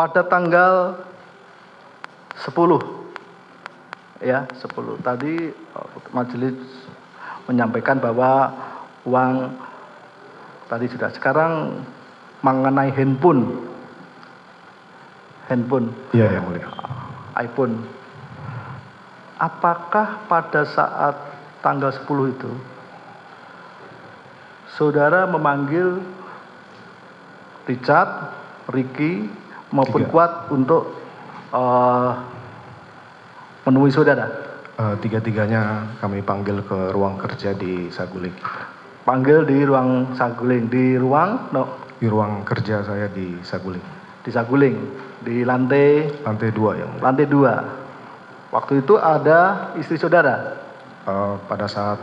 pada tanggal 10 ya 10 tadi majelis menyampaikan bahwa uang tadi sudah. Sekarang mengenai handphone. Iya, yang mulia. iPhone. Apakah pada saat tanggal 10 itu saudara memanggil Richard, Ricky maupun Kuat untuk menemui saudara? Tiga-tiganya kami panggil ke ruang kerja di Saguling. Panggil di ruang Saguling, di ruang Di ruang kerja saya di Saguling. di Saguling, di lantai 2 yang mulia. lantai 2. Waktu itu ada istri saudara. Pada saat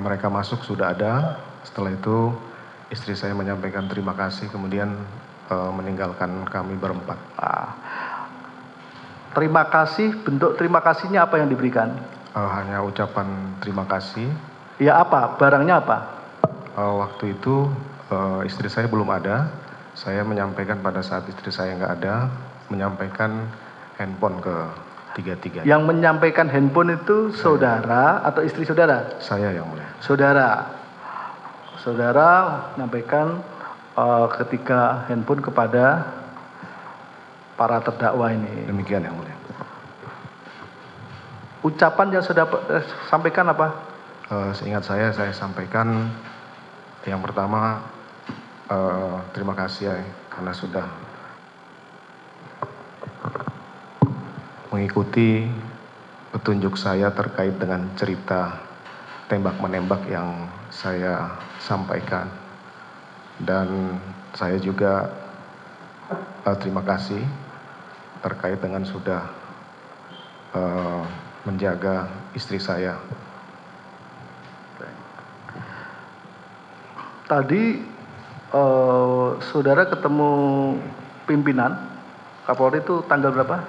mereka masuk sudah ada. Setelah itu istri saya menyampaikan terima kasih, kemudian meninggalkan kami berempat. Terima kasih, bentuk terima kasihnya apa yang diberikan? Hanya ucapan terima kasih. Ya apa? Barangnya apa? Waktu itu istri saya belum ada. Saya menyampaikan pada saat istri saya nggak ada, menyampaikan handphone ke tiga-tiga. Yang menyampaikan handphone itu saudara atau istri saudara? Saya yang mulia. Saudara menyampaikan ketiga handphone kepada para terdakwa ini. Demikian yang mulia. Ucapan yang sudah sampaikan apa? Seingat saya sampaikan yang pertama terima kasih ya, karena sudah mengikuti petunjuk saya terkait dengan cerita tembak-menembak yang saya sampaikan. Dan saya juga terima kasih terkait dengan sudah menjaga istri saya. Tadi saudara ketemu pimpinan Kapolri itu tanggal berapa?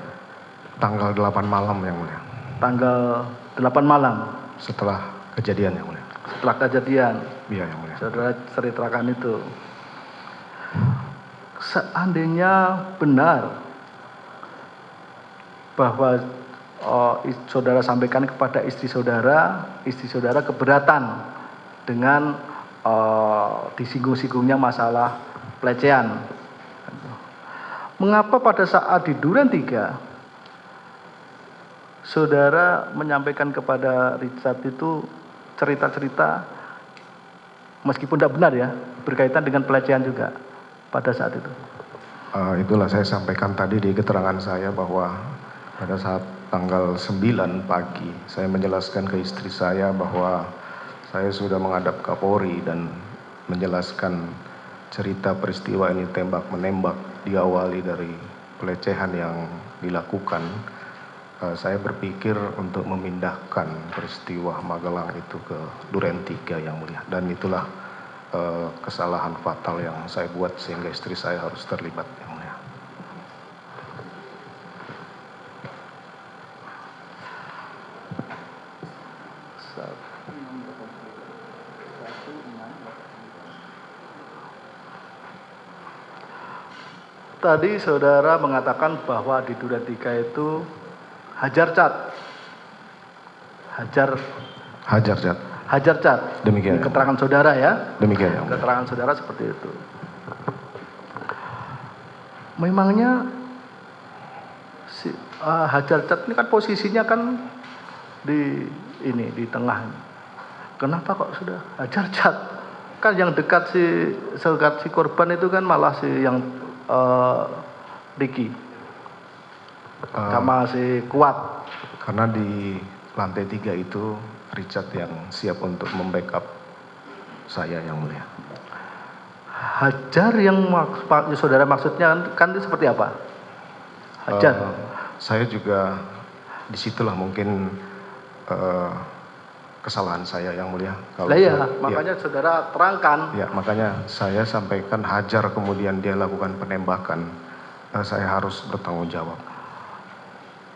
Tanggal 8 malam yang mulia. Tanggal 8 malam. Setelah kejadian yang mulia. Setelah kejadian. Iya yang mulia. Saudara ceritakan itu. Seandainya benar bahwa saudara sampaikan kepada istri saudara keberatan dengan disinggung-singgungnya masalah pelecehan. Mengapa pada saat di Duren 3 saudara menyampaikan kepada Richard itu cerita-cerita meskipun tidak benar ya, berkaitan dengan pelecehan juga pada saat itu? Itulah saya sampaikan tadi di keterangan saya bahwa pada saat tanggal 9 pagi saya menjelaskan ke istri saya bahwa saya sudah menghadap Kapolri dan menjelaskan cerita peristiwa ini tembak-menembak diawali dari pelecehan yang dilakukan. Saya berpikir untuk memindahkan peristiwa Magelang itu ke Duren 3 yang mulia. Dan itulah kesalahan fatal yang saya buat sehingga istri saya harus terlibat yang mulia. Tadi saudara mengatakan bahwa di Duren 3 itu Hajar Cat. Demikian. Keterangan saudara ya. Demikian yang mulia. Keterangan saudara seperti itu. Memangnya si Hajar Cat ini kan posisinya kan di tengah. Kenapa kok sudah Hajar Cat? Kan yang dekat si korban itu kan malah si yang Ricky sama si Kuat. Karena di lantai 3 itu Richard yang siap untuk membackup saya yang mulia. Hajar yang saudara maksudnya kan itu seperti apa? Hajar. Saya juga disitulah mungkin kesalahan saya yang mulia. Makanya saudara terangkan. Ya, makanya saya sampaikan Hajar kemudian dia lakukan penembakan, saya harus bertanggung jawab.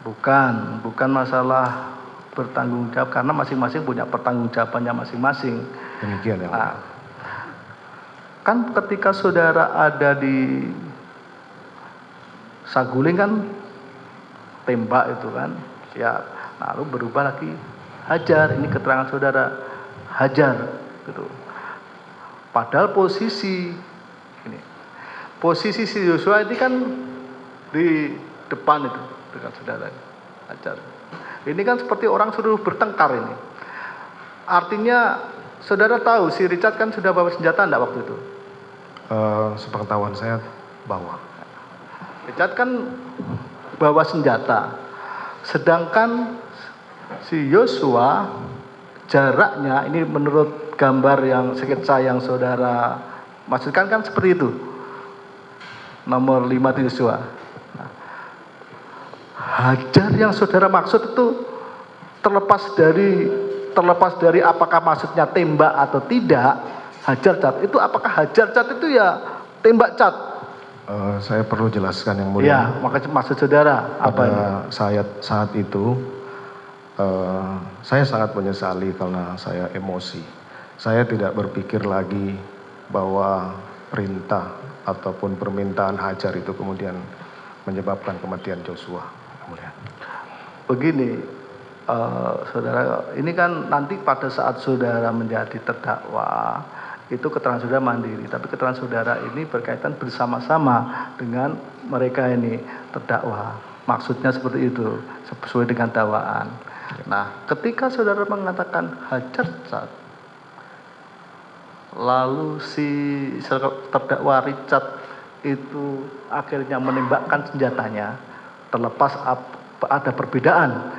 Bukan masalah bertanggung jawab, karena masing-masing punya pertanggungjawabannya masing-masing. Demikian yang mulia. Kan ketika saudara ada di saguling kan tembak itu kan, siap. Lalu berubah lagi hajar, ini keterangan saudara, hajar gitu. Padahal posisi si Yosua ini kan di depan itu dengan saudara hajar. Ini kan seperti orang suruh bertengkar ini. Artinya saudara tahu si Richard kan sudah bawa senjata enggak waktu itu? Sepengetahuan saya bawa. Richard kan bawa senjata. Sedangkan si Yosua jaraknya ini menurut gambar yang sketsa yang saudara maksudkan kan seperti itu. Nomor 5 itu Yosua. Nah, hajar yang saudara maksud itu terlepas dari apakah maksudnya tembak atau tidak, hajar cat itu apakah hajar cat itu ya tembak cat? Saya perlu jelaskan yang mulia. Ya, makanya maksud saudara apa ini? Pada saat itu saya sangat menyesali karena saya emosi. Saya tidak berpikir lagi bahwa perintah ataupun permintaan hajar itu kemudian menyebabkan kematian Joshua. Begini, saudara, ini kan nanti pada saat saudara menjadi terdakwa, itu keterangan saudara mandiri, tapi keterangan saudara ini berkaitan bersama-sama dengan mereka ini terdakwa. Maksudnya seperti itu, sesuai dengan dakwaan. Nah, ketika saudara mengatakan hajar cat, lalu si terdakwa Richard itu akhirnya menembakkan senjatanya, terlepas ada perbedaan,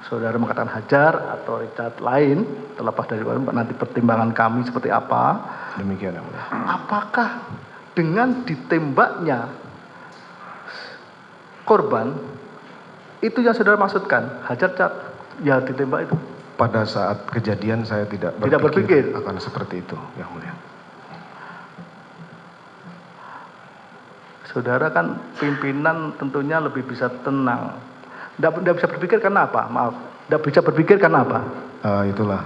saudara mengatakan hajar atau Richard lain, terlepas dari nanti pertimbangan kami seperti apa. Demikian yang mulia. Apakah dengan ditembaknya korban itu yang saudara maksudkan hajar cat ya ditembak itu? Pada saat kejadian saya tidak berpikir akan seperti itu, yang mulia. Saudara kan pimpinan tentunya lebih bisa tenang. Tidak bisa berpikir karena apa? Maaf, tidak bisa berpikir karena apa? Itulah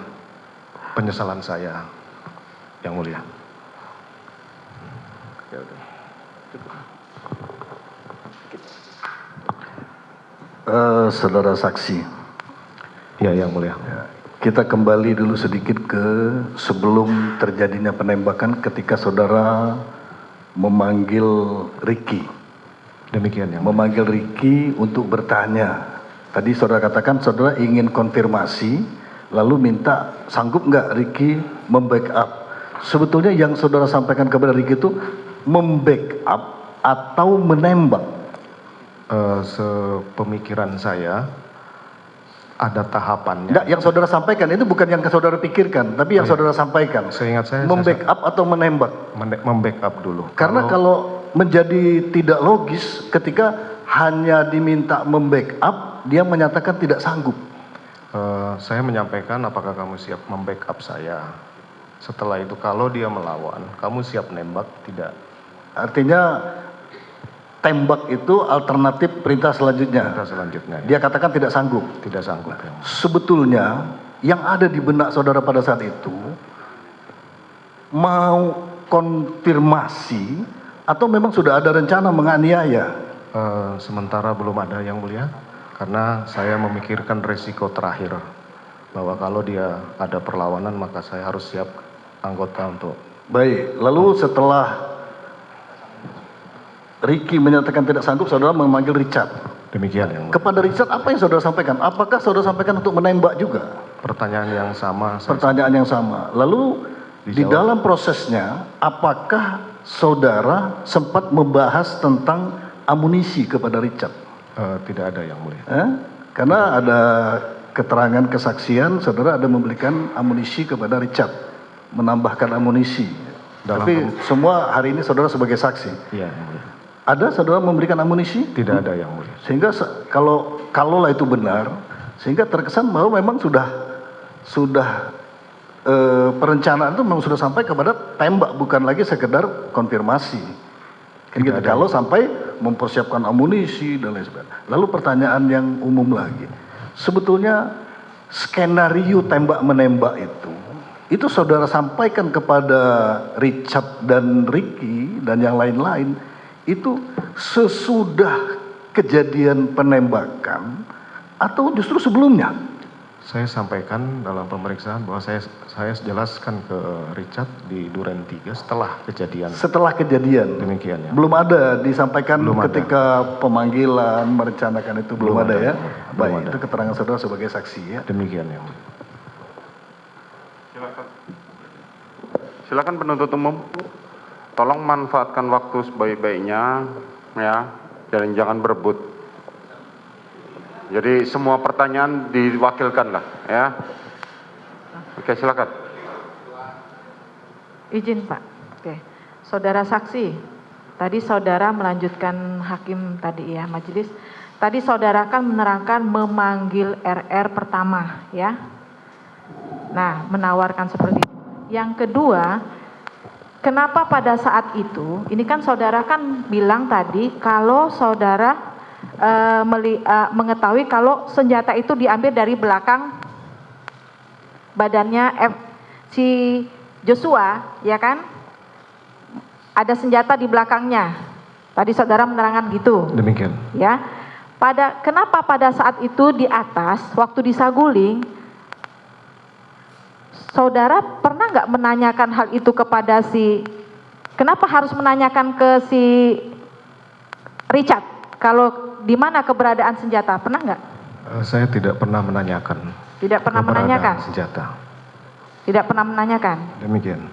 penyesalan saya, yang mulia. Saudara saksi. Ya, yang mulia. Kita kembali dulu sedikit ke sebelum terjadinya penembakan ketika saudara memanggil Ricky. Demikian yang mulia. Memanggil Ricky untuk bertanya. Tadi saudara katakan saudara ingin konfirmasi, lalu minta sanggup nggak Ricky membackup. Sebetulnya yang saudara sampaikan kepada Ricky itu membackup atau menembak? Sepemikiran saya ada tahapannya. Enggak, yang saudara sampaikan itu bukan yang saudara pikirkan, tapi yang saudara sampaikan. Seingat saya membackup atau menembak? Membackup dulu. Karena kalau menjadi tidak logis ketika hanya diminta membackup, dia menyatakan tidak sanggup. Saya menyampaikan apakah kamu siap membackup saya. Setelah itu kalau dia melawan, kamu siap nembak? Tidak. Artinya tembak itu alternatif perintah selanjutnya. Perintah selanjutnya. Dia katakan tidak sanggup. Tidak sanggup. Sebetulnya yang ada di benak saudara pada saat itu mau konfirmasi atau memang sudah ada rencana menganiaya? Sementara belum ada, yang mulia, karena saya memikirkan resiko terakhir bahwa kalau dia ada perlawanan maka saya harus siap anggota untuk. Baik, lalu setelah Ricky menyatakan tidak sanggup, saudara memanggil Richard. Demikian yang mulia. Kepada Richard apa yang saudara sampaikan? Apakah saudara sampaikan untuk menembak juga? Pertanyaan yang sama. Pertanyaan yang sama. Lalu di dalam prosesnya apakah saudara sempat membahas tentang amunisi kepada Richard? Tidak ada, yang mulia. Karena ada keterangan kesaksian saudara ada memberikan amunisi kepada Richard, menambahkan amunisi. Tapi semua hari ini saudara sebagai saksi. Iya, yang mulia. Ada saudara memberikan amunisi? Tidak ada, yang mulia. Sehingga kalaulah itu benar, sehingga terkesan bahwa memang sudah perencanaan itu memang sudah sampai kepada tembak, bukan lagi sekedar konfirmasi. Gitu. Kalau sampai mempersiapkan amunisi dan lain sebagainya. Lalu pertanyaan yang umum lagi, sebetulnya skenario tembak menembak itu saudara sampaikan kepada Richard dan Ricky dan yang lain-lain itu sesudah kejadian penembakan atau justru sebelumnya? Saya sampaikan dalam pemeriksaan bahwa saya jelaskan ke Richard di Duren 3 setelah kejadian. Setelah kejadian? Demikian ya. Belum ada disampaikan Belum ketika pemanggilan, merencanakan itu belum ada ya? Belum Baik, ada. itu keterangan saudara sebagai saksi ya? Demikian ya. Silakan penuntut umum, tolong manfaatkan waktu sebaik-baiknya ya, dan jangan berebut. Jadi semua pertanyaan diwakilkan lah ya. Oke, silakan. Izin Pak. Oke. Saudara saksi, tadi saudara melanjutkan hakim tadi ya, majelis. Tadi saudara kan menerangkan memanggil RR pertama ya. Nah, menawarkan seperti itu. Yang kedua, kenapa pada saat itu, ini kan saudara kan bilang tadi kalau saudara mengetahui kalau senjata itu diambil dari belakang badannya si Joshua, ya kan? Ada senjata di belakangnya. Tadi saudara menerangkan gitu. Demikian. Ya. Kenapa pada saat itu di atas waktu disaguling saudara pernah nggak menanyakan hal itu kepada kenapa harus menanyakan ke si Richard kalau di mana keberadaan senjata? Pernah nggak? Saya tidak pernah menanyakan. Tidak pernah menanyakan? Senjata. Tidak pernah menanyakan? Demikian.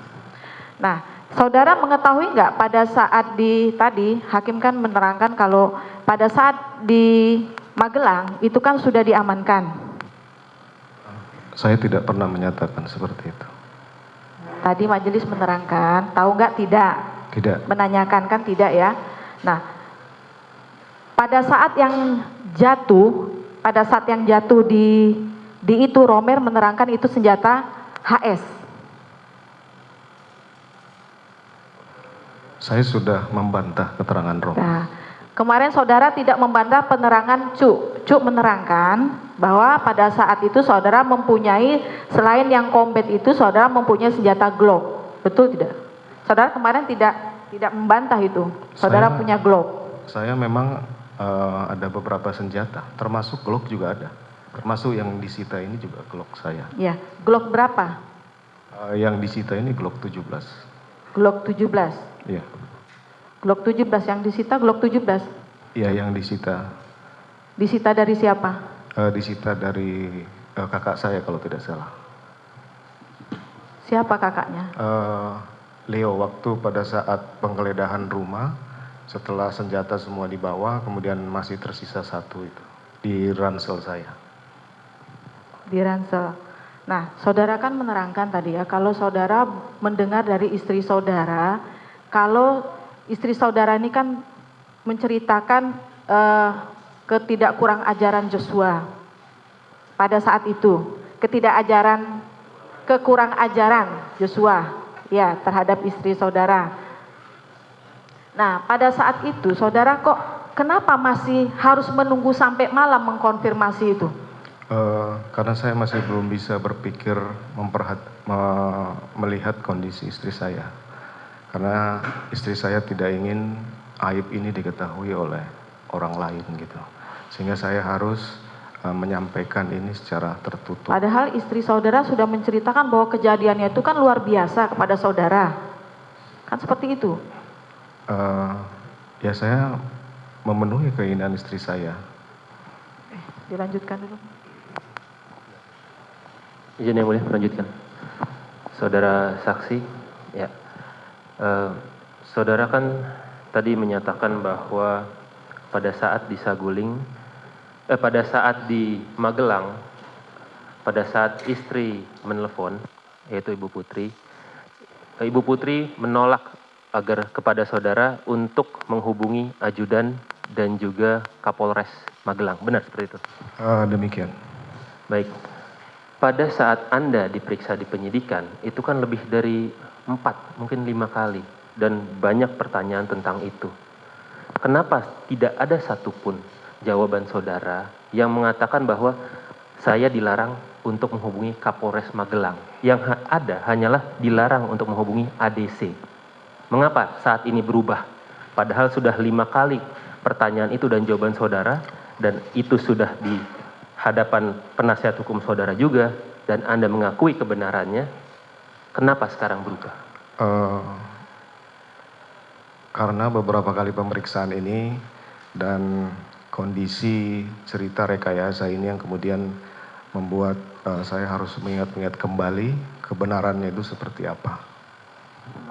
Nah, saudara mengetahui nggak pada saat tadi hakim kan menerangkan kalau pada saat di Magelang itu kan sudah diamankan. Saya tidak pernah menyatakan seperti itu. Tadi majelis menerangkan, tahu nggak? Tidak. Tidak. Menanyakan kan tidak ya. Nah, pada saat yang jatuh di itu Romer menerangkan itu senjata HS. Saya sudah membantah keterangan Romer. Nah, kemarin saudara tidak membantah penerangan Cuk. Cuk menerangkan bahwa pada saat itu saudara mempunyai selain yang combat itu saudara mempunyai senjata Glock. Betul tidak? Saudara kemarin tidak membantah itu. Saudara punya Glock. Saya memang ada beberapa senjata, termasuk Glock juga ada. Termasuk yang disita ini juga Glock saya. Ya, Glock berapa? Yang disita ini Glock 17. Glock 17. Iya. Glock 17 yang disita Glock 17. Iya, yang disita. Disita dari siapa? Disita dari kakak saya kalau tidak salah. Siapa kakaknya? Leo, waktu pada saat penggeledahan rumah, setelah senjata semua dibawa, kemudian masih tersisa satu itu di ransel saya. Di ransel. Nah, saudara kan menerangkan tadi ya, kalau saudara mendengar dari istri saudara, kalau istri saudara ini kan menceritakan ketidakkurang ajaran Joshua pada saat itu, kekurang ajaran Joshua ya terhadap istri saudara. Nah, pada saat itu saudara kok kenapa masih harus menunggu sampai malam mengkonfirmasi itu? Karena saya masih belum bisa berpikir melihat kondisi istri saya. Karena istri saya tidak ingin aib ini diketahui oleh orang lain gitu. Sehingga saya harus menyampaikan ini secara tertutup. Padahal istri saudara sudah menceritakan bahwa kejadiannya itu kan luar biasa kepada saudara. Kan seperti itu. Ya saya memenuhi keinginan istri saya. Dilanjutkan dulu. Izin yang mulia, melanjutkan. Saudara saksi, ya. Saudara kan tadi menyatakan bahwa pada saat di Saguling, pada saat di Magelang, pada saat istri menelpon, yaitu Ibu Putri menolak agar kepada saudara untuk menghubungi ajudan dan juga Kapolres Magelang. Benar seperti itu? Demikian. Baik. Pada saat Anda diperiksa di penyidikan, itu kan lebih dari 4, mungkin 5 kali. Dan banyak pertanyaan tentang itu. Kenapa tidak ada satupun jawaban saudara yang mengatakan bahwa saya dilarang untuk menghubungi Kapolres Magelang? Yang ada hanyalah dilarang untuk menghubungi ADC. Mengapa saat ini berubah Padahal sudah 5 kali pertanyaan itu dan jawaban saudara, dan itu sudah di hadapan penasihat hukum saudara juga, dan Anda mengakui kebenarannya, kenapa sekarang berubah? Karena beberapa kali pemeriksaan ini dan kondisi cerita rekayasa ini yang kemudian membuat saya harus mengingat-ingat kembali kebenarannya itu seperti apa.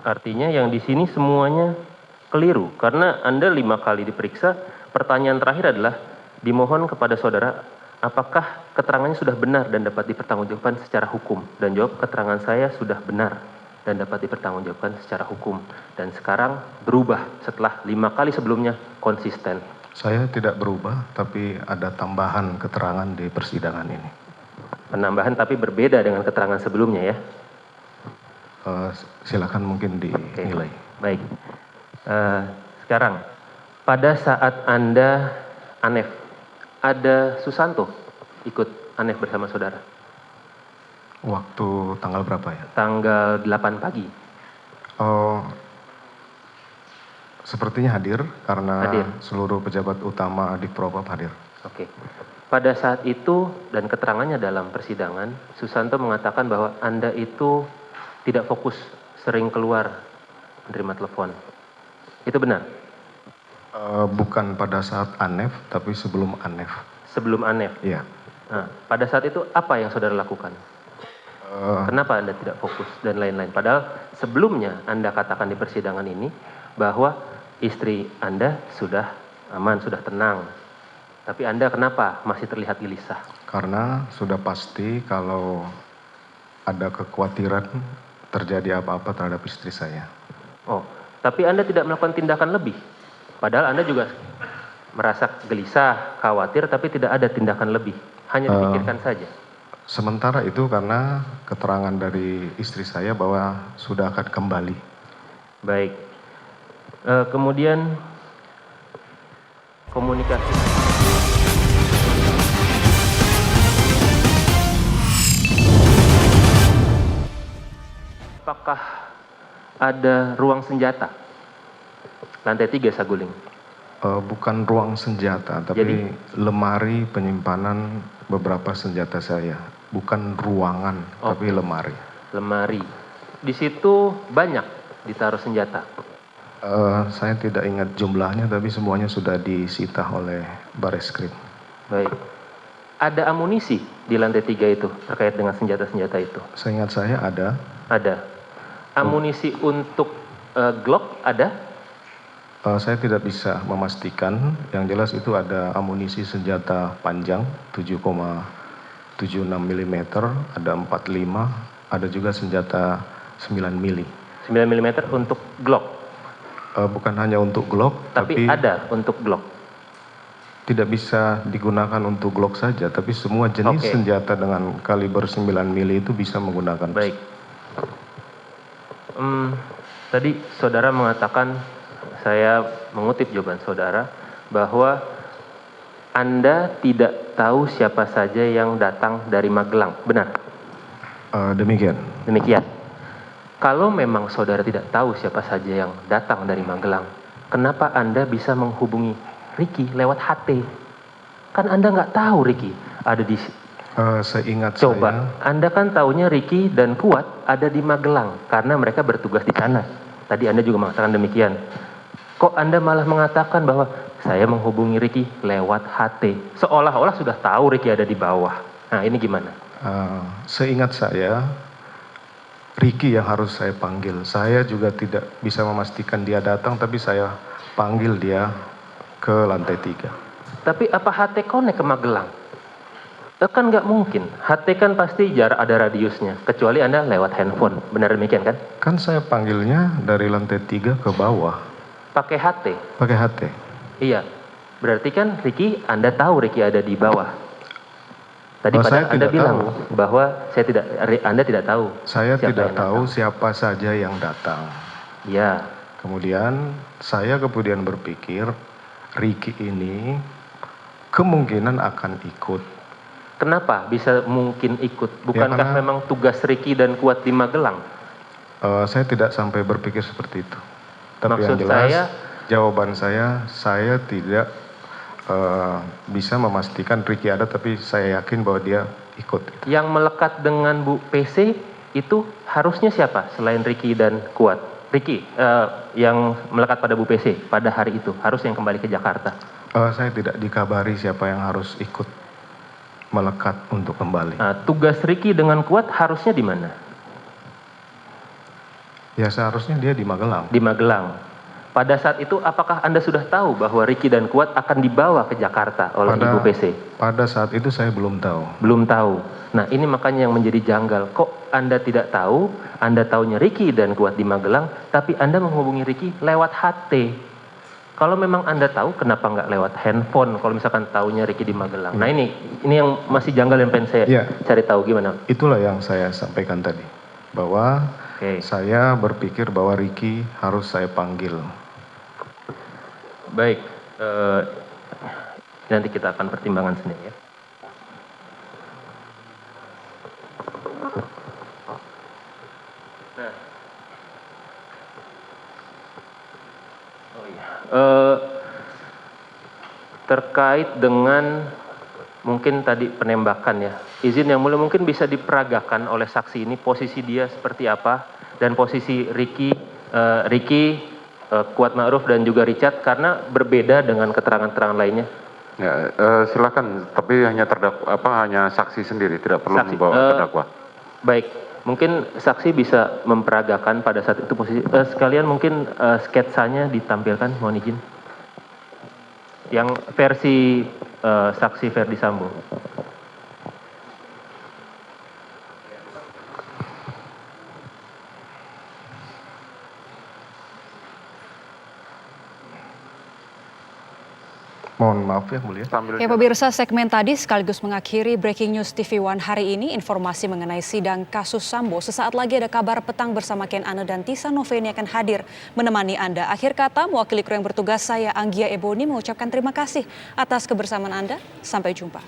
Artinya yang di sini semuanya keliru, karena Anda 5 kali diperiksa, pertanyaan terakhir adalah dimohon kepada saudara, apakah keterangannya sudah benar dan dapat dipertanggungjawabkan secara hukum? Dan jawab, keterangan saya sudah benar dan dapat dipertanggungjawabkan secara hukum. Dan sekarang berubah setelah 5 kali sebelumnya konsisten. Saya tidak berubah, tapi ada tambahan keterangan di persidangan ini. Penambahan tapi berbeda dengan keterangan sebelumnya ya? Silakan mungkin dinilai. Baik. Sekarang, pada saat Anda ANEF, ada Susanto ikut ANEF bersama saudara? Waktu tanggal berapa ya? Tanggal 8 pagi. Sepertinya hadir karena Hadir. seluruh pejabat utama Adik Propam hadir. Oke. Pada saat itu dan keterangannya dalam persidangan, Susanto mengatakan bahwa Anda itu tidak fokus, sering keluar menerima telepon. Itu benar? Bukan pada saat ANEF, tapi sebelum ANEF. Sebelum ANEF? Iya. Nah, pada saat itu apa yang saudara lakukan? Kenapa Anda tidak fokus dan lain-lain? Padahal sebelumnya Anda katakan di persidangan ini bahwa istri Anda sudah aman, sudah tenang. Tapi Anda kenapa masih terlihat gelisah? Karena sudah pasti kalau ada kekhawatiran terjadi apa-apa terhadap istri saya. Oh, tapi Anda tidak melakukan tindakan lebih. Padahal Anda juga merasa gelisah, khawatir, tapi tidak ada tindakan lebih. Hanya dipikirkan saja. Sementara itu karena keterangan dari istri saya bahwa sudah akan kembali. Baik. Kemudian komunikasi. Apakah ada ruang senjata? Lantai 3 Saguling. Bukan ruang senjata, tapi Jadi? lemari penyimpanan beberapa senjata saya. Bukan ruangan, tapi lemari. Lemari. Di situ banyak ditaruh senjata. Saya tidak ingat jumlahnya, tapi semuanya sudah disita oleh Bareskrim. Baik. Ada amunisi di lantai 3 itu terkait dengan senjata-senjata itu? Seingat saya ada. Ada. Amunisi untuk Glock ada? Saya tidak bisa memastikan. Yang jelas itu ada amunisi senjata panjang 7,76 mm, ada 45, ada juga senjata 9 mili. 9 mm untuk Glock? Bukan hanya untuk Glock, Tapi ada untuk Glock? Tidak bisa digunakan untuk Glock saja, tapi semua jenis senjata dengan kaliber 9 mili itu bisa menggunakan. Baik. Tadi saudara mengatakan, saya mengutip jawaban saudara, bahwa Anda tidak tahu siapa saja yang datang dari Magelang, benar? Demikian. Demikian. Kalau memang saudara tidak tahu siapa saja yang datang dari Magelang, kenapa Anda bisa menghubungi Ricky lewat HT? Kan Anda nggak tahu Ricky ada di... Seingat Coba, saya... Anda kan taunya Ricky dan Kuat ada di Magelang, karena mereka bertugas di sana. Tadi Anda juga mengatakan demikian. Kok Anda malah mengatakan bahwa saya menghubungi Ricky lewat HT? Seolah-olah sudah tahu Ricky ada di bawah. Nah, ini gimana? Seingat saya, Ricky yang harus saya panggil. Saya juga tidak bisa memastikan dia datang, tapi saya panggil dia ke lantai 3. Tapi apa HT connect ke Magelang? Kan nggak mungkin. HT kan pasti jarak ada radiusnya. Kecuali Anda lewat handphone. Benar demikian kan? Kan saya panggilnya dari lantai 3 ke bawah. Pakai HT? Pakai HT. Iya. Berarti kan Ricky, Anda tahu Ricky ada di bawah. Tadi saya Anda tidak bilang tahu. bahwa Anda tidak tahu. Saya siapa tidak yang tahu datang. siapa saja yang datang. Iya. Kemudian saya berpikir Ricky ini kemungkinan akan ikut. Kenapa bisa mungkin ikut? Bukankah memang tugas Ricky dan Kuat di Magelang? Saya tidak sampai berpikir seperti itu. Tapi Maksud yang jelas, Jawaban saya tidak bisa memastikan Ricky ada, tapi saya yakin bahwa dia ikut. Yang melekat dengan Bu PC itu harusnya siapa selain Ricky dan Kuat? Ricky yang melekat pada Bu PC pada hari itu, harus yang kembali ke Jakarta. Saya tidak dikabari siapa yang harus ikut melekat untuk kembali. Tugas Ricky dengan Kuat harusnya di mana? Ya seharusnya dia di Magelang. Di Magelang. Pada saat itu apakah Anda sudah tahu bahwa Ricky dan Kuat akan dibawa ke Jakarta oleh Ibu PC? Pada saat itu saya belum tahu. Belum tahu. Nah ini makanya yang menjadi janggal. Kok Anda tidak tahu, Anda tahunya Ricky dan Kuat di Magelang, tapi Anda menghubungi Ricky lewat HT. Kalau memang Anda tahu, kenapa nggak lewat handphone kalau misalkan tahunya Ricky di Magelang? Nah ini yang masih janggal yang pengen saya cari tahu gimana. Itulah yang saya sampaikan tadi. Bahwa saya berpikir bahwa Ricky harus saya panggil. Baik, nanti kita akan pertimbangkan sendiri ya. Nah, terkait dengan mungkin tadi penembakan ya, izin yang mulia mungkin bisa diperagakan oleh saksi ini posisi dia seperti apa dan posisi Ricky, Kuat Ma'ruf dan juga Richard karena berbeda dengan keterangan-keterangan lainnya. Ya, silakan, tapi hanya hanya saksi sendiri, tidak perlu membawa terdakwa. Baik, mungkin saksi bisa memperagakan pada saat itu posisi. Sekalian mungkin sketsanya ditampilkan, mohon izin. Yang versi saksi Ferdi Sambo. Mohon maaf ya mulia. Ya pemirsa, segmen tadi sekaligus mengakhiri Breaking News TV One hari ini. Informasi mengenai sidang kasus Sambo. Sesaat lagi ada kabar petang bersama Ken Ane dan Tisa Noveni akan hadir menemani Anda. Akhir kata, mewakili kru yang bertugas, saya Anggia Eboni mengucapkan terima kasih atas kebersamaan Anda. Sampai jumpa.